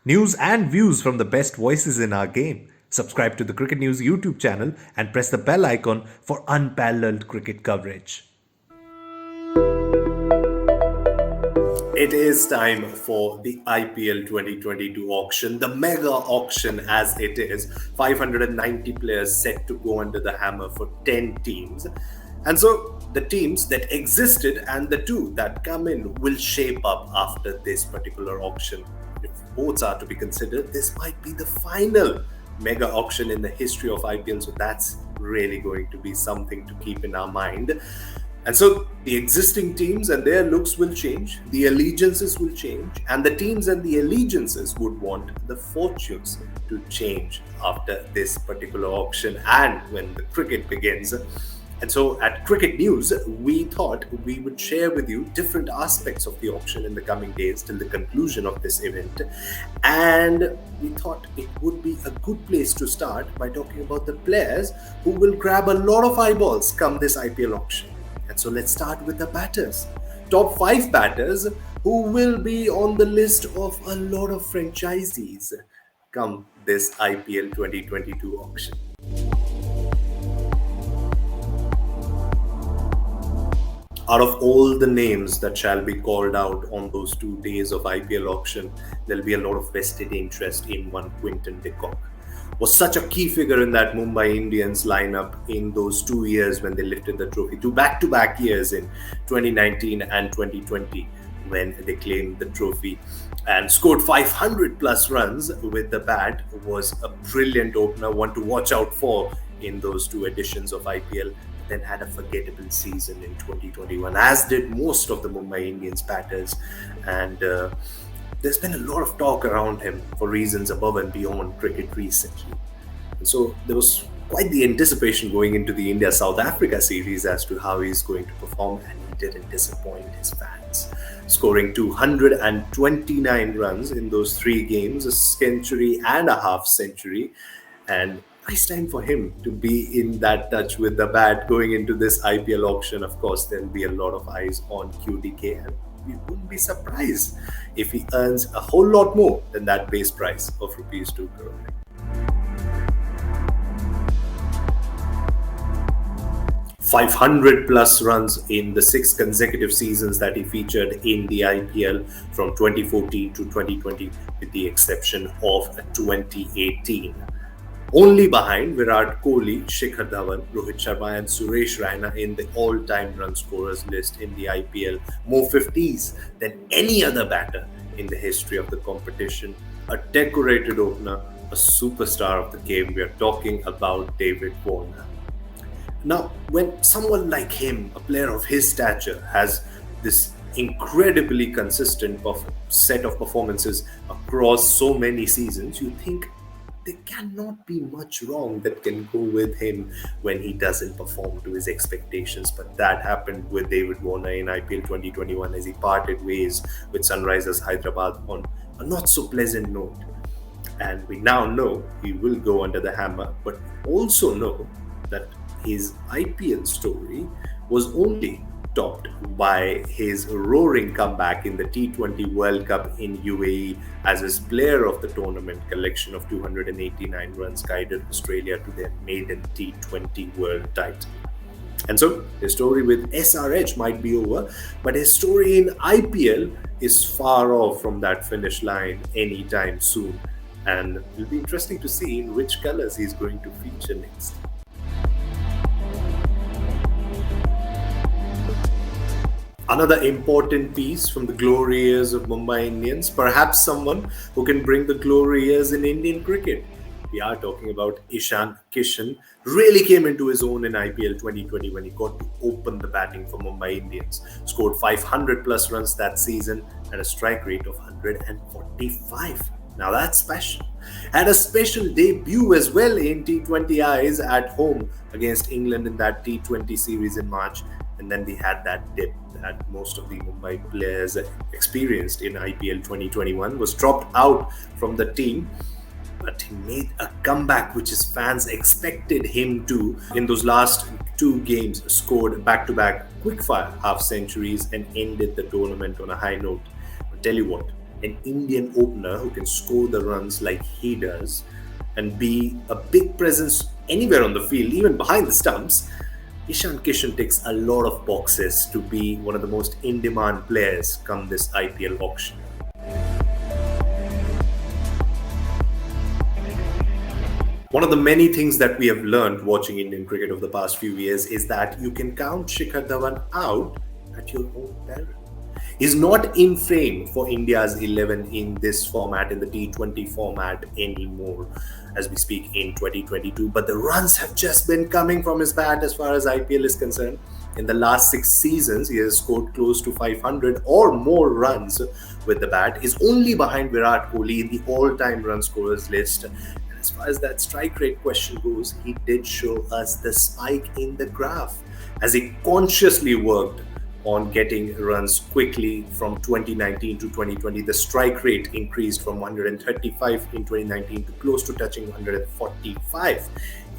News and views from the best voices in our game. Subscribe to the Cricket News YouTube channel and press the bell icon for unparalleled cricket coverage. It is time for the IPL 2022 auction, the mega auction as it is. 590 players set to go under the hammer for 10 teams. And so the teams that existed and the two that come in will shape up after this particular auction. If votes are to be considered, this might be the final mega auction in the history of IPL. So that's really going to be something to keep in our mind. And so the existing teams and their looks will change, the allegiances will change, and the teams and the allegiances would want the fortunes to change after this particular auction and when the cricket begins. And so at Cricket News, we thought we would share with you different aspects of the auction in the coming days till the conclusion of this event. And we thought it would be a good place to start by talking about the players who will grab a lot of eyeballs come this IPL auction. And so let's start with the batters. Top 5 batters who will be on the list of a lot of franchisees come this IPL 2022 auction. Out of all the names that shall be called out on those 2 days of IPL auction, there'll be a lot of vested interest in one Quinton de Kock. Was such a key figure in that Mumbai Indians lineup in those 2 years when they lifted the trophy. 2 back-to-back years in 2019 and 2020 when they claimed the trophy and scored 500 plus runs with the bat. Was a brilliant opener, one to watch out for in those 2 editions of IPL. Then had a forgettable season in 2021, as did most of the Mumbai Indians batters. And there's been a lot of talk around him for reasons above and beyond cricket recently. And so there was quite the anticipation going into the India-South Africa series as to how he's going to perform, and he didn't disappoint his fans. Scoring 229 runs in those 3 games, a century and a half century, and nice time for him to be in that touch with the bat going into this IPL auction. Of course, there'll be a lot of eyes on QDK, and we wouldn't be surprised if he earns a whole lot more than that base price of rupees 2 crore. $500 plus runs in the 6 consecutive seasons that he featured in the IPL from 2014 to 2020, with the exception of 2018. Only behind Virat Kohli, Shikhar Dhawan, Rohit Sharma and Suresh Raina in the all-time run scorers list in the IPL. More 50s than any other batter in the history of the competition. A decorated opener, a superstar of the game. We are talking about David Warner. Now, when someone like him, a player of his stature, has this incredibly consistent set of performances across so many seasons, you think there cannot be much wrong that can go with him when he doesn't perform to his expectations. But that happened with David Warner in IPL 2021 as he parted ways with Sunrisers Hyderabad on a not so pleasant note. And we now know he will go under the hammer, but also know that his IPL story was only topped by his roaring comeback in the T20 World Cup in UAE as his player of the tournament. Collection of 289 runs guided Australia to their maiden T20 World title. And so his story with SRH might be over, but his story in IPL is far off from that finish line anytime soon. And it'll be interesting to see in which colors he's going to feature next. Another important piece from the glory years of Mumbai Indians, perhaps someone who can bring the glory years in Indian cricket. We are talking about Kishan. Really came into his own in IPL 2020 when he got to open the batting for Mumbai Indians. Scored 500 plus runs that season at a strike rate of 145. Now that's special. Had a special debut as well in T20Is at home against England in that T20 series in March. And then we had that dip that most of the Mumbai players experienced in IPL 2021, was dropped out from the team. But he made a comeback which his fans expected him to. In those last 2 games, scored back-to-back quick-fire half-centuries and ended the tournament on a high note. But tell you what, an Indian opener who can score the runs like he does and be a big presence anywhere on the field, even behind the stumps, Kishan ticks a lot of boxes to be one of the most in-demand players come this IPL auction. One of the many things that we have learned watching Indian cricket over the past few years is that you can count Shikhar Dhawan out at your own peril. He's not in frame for India's 11 in this format, in the T20 format anymore as we speak in 2022. But the runs have just been coming from his bat as far as IPL is concerned. In the last 6 seasons, he has scored close to 500 or more runs with the bat. He's only behind Virat Kohli in the all-time run scorers list. As far as that strike rate question goes, he did show us the spike in the graph as he consciously worked on getting runs quickly from 2019 to 2020. The strike rate increased from 135 in 2019 to close to touching 145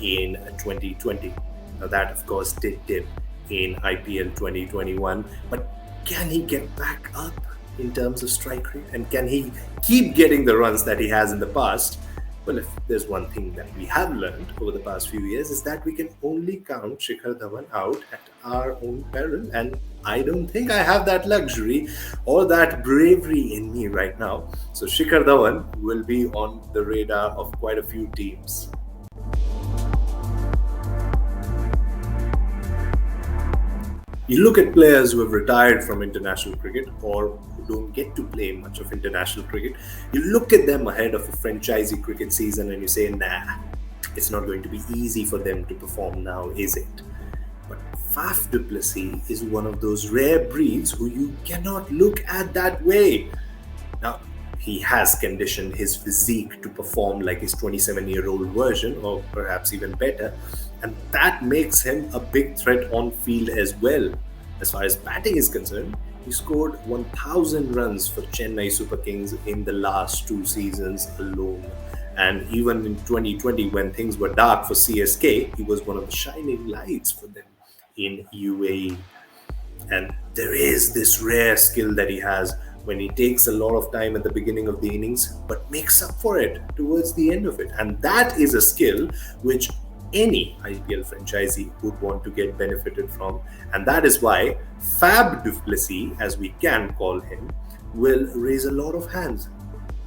in 2020. Now that, of course, did dip in IPL 2021, but can he get back up in terms of strike rate? And can he keep getting the runs that he has in the past? Well, if there's one thing that we have learned over the past few years is that we can only count Shikhar Dhawan out at our own peril. And I don't think I have that luxury or that bravery in me right now. So Shikhar Dhawan will be on the radar of quite a few teams. You look at players who have retired from international cricket or who don't get to play much of international cricket, you look at them ahead of a franchisee cricket season and you say, nah, it's not going to be easy for them to perform now, is it? But Faf du Plessis is one of those rare breeds who you cannot look at that way. Now, he has conditioned his physique to perform like his 27-year-old version, or perhaps even better, and that makes him a big threat on field as well. As far as batting is concerned, he scored 1,000 runs for Chennai Super Kings in the last 2 seasons alone. And even in 2020, when things were dark for CSK, he was one of the shining lights for them in UAE. And there is this rare skill that he has when he takes a lot of time at the beginning of the innings, but makes up for it towards the end of it. And that is a skill which any IPL franchisee would want to get benefited from. And that is why Fab du Plessis, as we can call him, will raise a lot of hands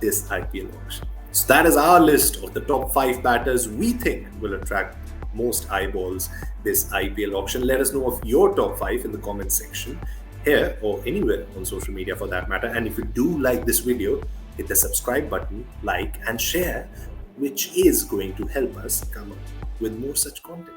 this IPL auction. So that is our list of the top 5 batters we think will attract most eyeballs this IPL auction. Let us know of your top 5 in the comment section here or anywhere on social media for that matter. And if you do like this video, hit the subscribe button, like and share, which is going to help us come up with more such content.